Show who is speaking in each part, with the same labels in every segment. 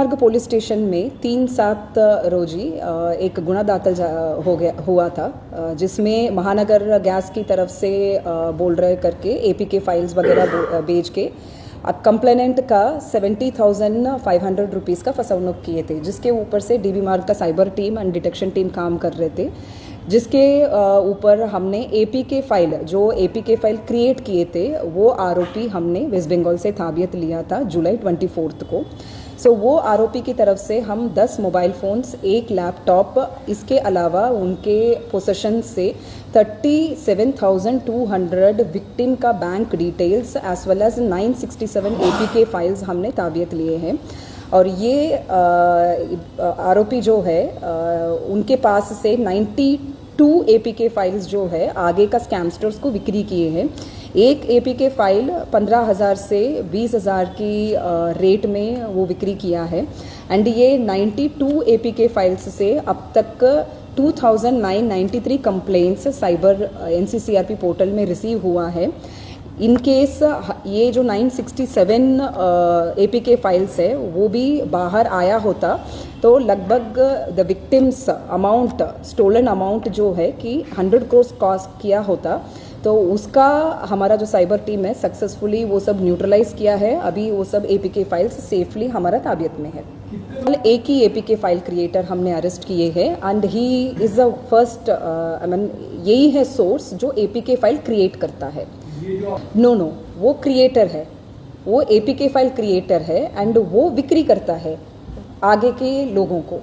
Speaker 1: मार्ग police station में 3/7 रोजी एक गुना दाखिल हुआ था, जिसमें महानगर गैस की तरफ से बोल रहे करके एपीके फाइल्स वगैरह बेच के कंप्लेनेंट का 70,500 रुपीज़ का फसवनुक किए थे, जिसके ऊपर से डीबी मार्ग का cyber team and detection team काम कर रहे थे, जिसके ऊपर हमने एपीके फाइल क्रिएट किए थे वो आरोपी हमने वेस्ट बंगाल से ताबियत लिया था जुलाई 24 को। सो वो आरोपी की तरफ से हम 10 मोबाइल फ़ोन्स, एक लैपटॉप, इसके अलावा उनके पोसेशन से 37,200 विक्टिम का bank details as well as 967 APK files हमने ताबियत लिए हैं। और ये आरोपी जो है उनके पास से 92 एपीके फाइल्स जो है आगे का स्कैमस्टर्स को बिक्री किए हैं। एक एपीके फाइल 15,000 से 20,000 की रेट में वो बिक्री किया है। एंड ये 92 एपीके फाइल्स से अब तक 2,993 कंप्लेंट्स साइबर एनसीसीआरपी पोर्टल में रिसीव हुआ है। इन केस ये जो 967 एपीके फाइल्स है वो भी बाहर आया होता तो लगभग the victims amount, stolen amount जो है कि 100 करोड़ कॉस्ट किया होता, तो उसका हमारा जो साइबर टीम है सक्सेसफुली वो सब न्यूट्रलाइज किया है। अभी वो सब एपीके फाइल्स सेफली हमारा ताबियत में है। एक ही एपीके फाइल क्रिएटर हमने अरेस्ट किए हैं and he is the first, यही है सोर्स जो एपीके फाइल क्रिएट करता है। नो, वो क्रिएटर है, वो एपीके फाइल क्रिएटर है एंड वो बिक्री करता है आगे के लोगों को।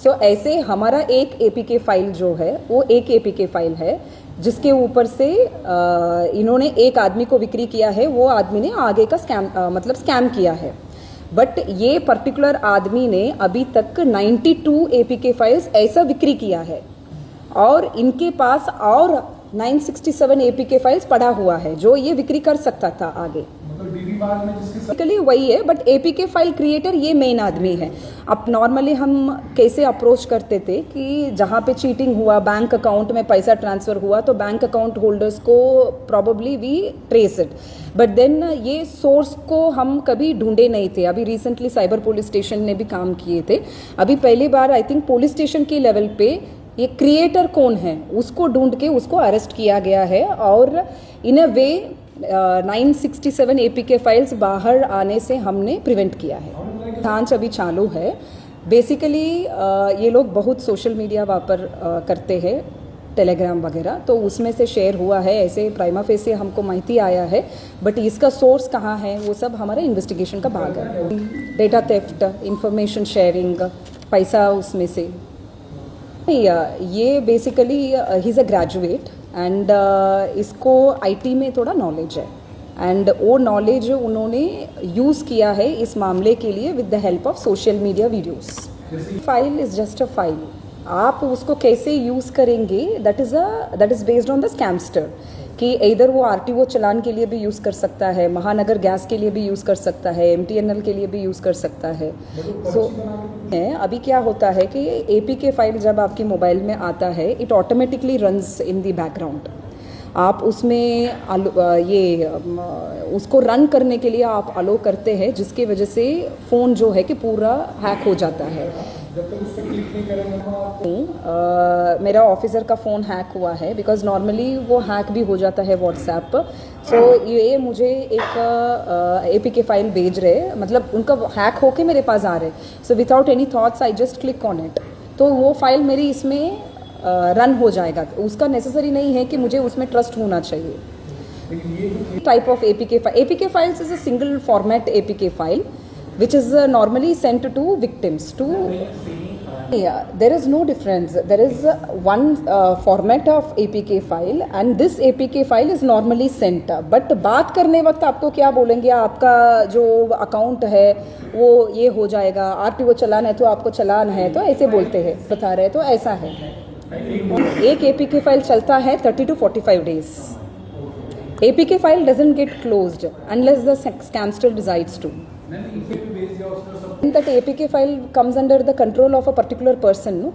Speaker 1: सो ऐसे हमारा एक एपीके फाइल जो है वो एक एपीके फाइल है जिसके ऊपर से इन्होंने एक आदमी को बिक्री किया है, वो आदमी ने आगे का स्कैम किया है। बट ये पर्टिकुलर आदमी ने अभी तक 92 एपीके फाइल्स ऐसा बिक्री किया है और इनके पास और 967 एपीके फाइल्स पड़ा हुआ है जो ये बिक्री कर सकता था आगे। बेसिकली वही है, बट एपीके फाइल क्रिएटर ये मेन आदमी है। अब नॉर्मली हम कैसे अप्रोच करते थे कि जहाँ पे चीटिंग हुआ, बैंक अकाउंट में पैसा ट्रांसफ़र हुआ तो बैंक अकाउंट होल्डर्स को probably we trace it, but then ये सोर्स को हम कभी ढूंढे नहीं थे। अभी रिसेंटली साइबर पुलिस स्टेशन ने भी काम किए थे। अभी पहली बार आई थिंक पुलिस स्टेशन के लेवल पे ये क्रिएटर कौन है उसको ढूंढ के उसको अरेस्ट किया गया है और इन अ वे 967 एपीके फाइल्स बाहर आने से हमने प्रिवेंट किया है। जांच अभी चालू है। बेसिकली ये लोग बहुत सोशल मीडिया वापर करते हैं, टेलीग्राम वगैरह, तो उसमें से शेयर हुआ है, ऐसे प्राइमा फेस से हमको माहिती आया है, बट इसका सोर्स कहाँ है वो सब हमारा इन्वेस्टिगेशन का भाग है। डेटा थेफ्ट, इंफॉर्मेशन शेयरिंग, पैसा उसमें से ये basically he is a graduate and इसको आईटी में थोड़ा नॉलेज है एंड वो नॉलेज उन्होंने यूज़ किया है इस मामले के लिए with the help of social media videos. File is just a file, आप उसको कैसे यूज़ करेंगे that is based on the scamster कि इधर वो आरटीओ चलान के लिए भी यूज़ कर सकता है, महानगर गैस के लिए भी यूज़ कर सकता है, एमटीएनएल के लिए भी यूज़ कर सकता है। सो अभी क्या होता है कि एपीके फाइल जब आपके मोबाइल में आता है it automatically runs in the background. आप उसमें उसको रन करने के लिए आप अलो करते हैं, जिसकी वजह से फ़ोन जो है कि पूरा हैक हो जाता है। मेरा ऑफिसर का फ़ोन हैक हुआ है बिकॉज नॉर्मली वो हैक भी हो जाता है व्हाट्सएप। सो ये मुझे एक एपीके फाइल भेज रहे, मतलब उनका हैक होके मेरे पास आ रहे। So without any thoughts I just click on it, तो वो फाइल मेरी इसमें रन हो जाएगा। उसका नेसेसरी नहीं है कि मुझे उसमें ट्रस्ट होना चाहिए। Type of APK files is a single format APK file which is normally sent to victims to there is no difference. There is one format of APK file and this APK file is normally sent, but बात करने वक्त आपको क्या बोलेंगे, आपका जो account है वो ये हो जाएगा, आरटीओ चलान है तो आपको चलान है, तो ऐसे बोलते हैं, बता रहे, तो ऐसा है। एक APK फाइल चलता है 30 to 45 days. APK file doesn't get closed unless the scamster decides to. That APK file comes under the control of a particular person, no?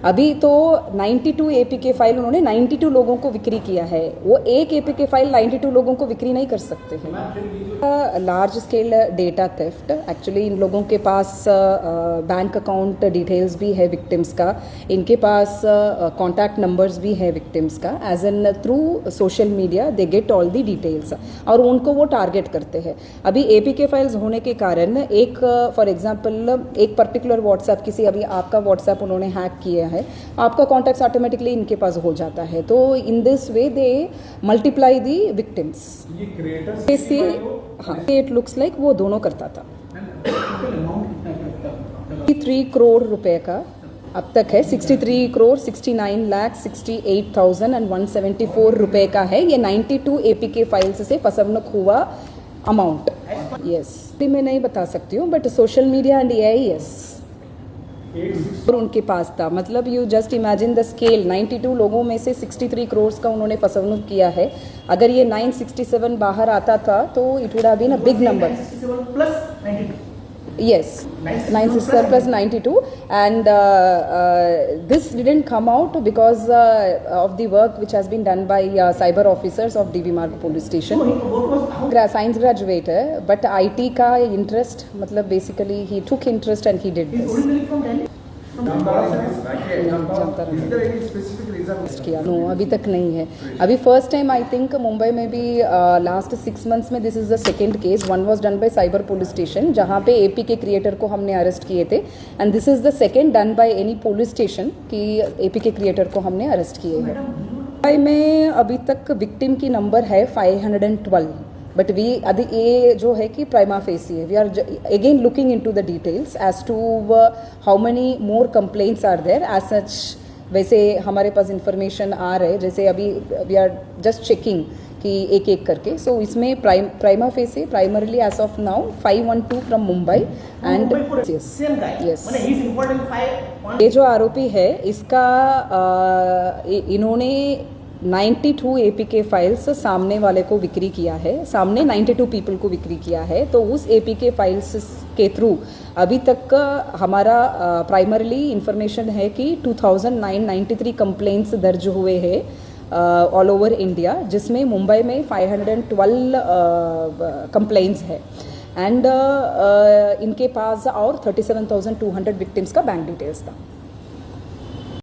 Speaker 1: अभी तो 92 एपीके फाइल उन्होंने 92 लोगों को विक्री किया है, वो एक एपीके फाइल 92 लोगों को विक्री नहीं कर सकते हैं। Large scale data theft, actually in लोगों के पास बैंक अकाउंट डिटेल्स भी है विक्टिम्स का, इनके पास कॉन्टैक्ट नंबर्स भी है विक्टिम्स का, as and through social media they get all the details और उनको वो टारगेट करते हैं। अभी एपीके फाइल्स होने के कारण एक फॉर एग्जांपल एक पर्टिकुलर व्हाट्सएप, किसी अभी आपका व्हाट्सएप उन्होंने हैक किया है, आपका कॉन्टैक्ट्स ऑटोमेटिकली इनके पास हो जाता है, तो in this way they multiply the victims.
Speaker 2: ये क्रिएटर्स
Speaker 1: ऐसे हाँ, इट लुक्स लाइक वो दोनों करता था। 3 करोड़ रुपए का अब तक है, 63 करोड़ 69,68,174 रुपए का है। ये 92 एपीके फाइल्स से फसवनुक हुआ अमाउंट। यस, मैं नहीं बता सकती हूँ, but social media and AI yes और उनके पास था। मतलब you just imagine the scale, 92 लोगों में से 63 करोड़ का उन्होंने फसवनुक किया है। अगर ये 967 बाहर आता था तो it would have been a big number. Yes, 967 plus 92, and this didn't come out because of the work which has been done by cyber officers of DB Marg police station. Science graduate है, but IT का interest, मतलब basically he took interest and he did this. किया no, अभी तक नहीं है। अभी first time I think Mumbai में भी लास्ट 6 मंथ्स में this is the second case. One was done by cyber police station जहाँ पे एपी के क्रिएटर को हमने अरेस्ट किए थे, and this is the second done by any police station कि एपी के क्रिएटर को हमने अरेस्ट किए हैं। मुंबई में अभी तक विक्टिम की नंबर है 512, बट वी अभी ये जो है कि प्राइमा फेसी है। We are again looking into the details as to how many more complaints are there as such. वैसे हमारे पास इंफॉर्मेशन आ रहे हैं, जैसे अभी वी आर जस्ट चेकिंग कि एक एक करके। सो इसमें prima facie primarily as of now 512 from Mumbai and yes ये जो आरोपी है इसका इन्होंने 92 एपीके फाइल्स सामने वाले को बिक्री किया है, सामने 92 पीपल को बिक्री किया है। तो उस एपीके फाइल्स के थ्रू अभी तक का हमारा प्राइमरली इंफॉर्मेशन है कि 2993 कंप्लेंट्स दर्ज हुए हैं ऑल ओवर इंडिया, जिसमें मुंबई में 512 कंप्लेंट्स है, एंड इनके पास और 37,200 विक्टिम्स का बैंक डिटेल्स था।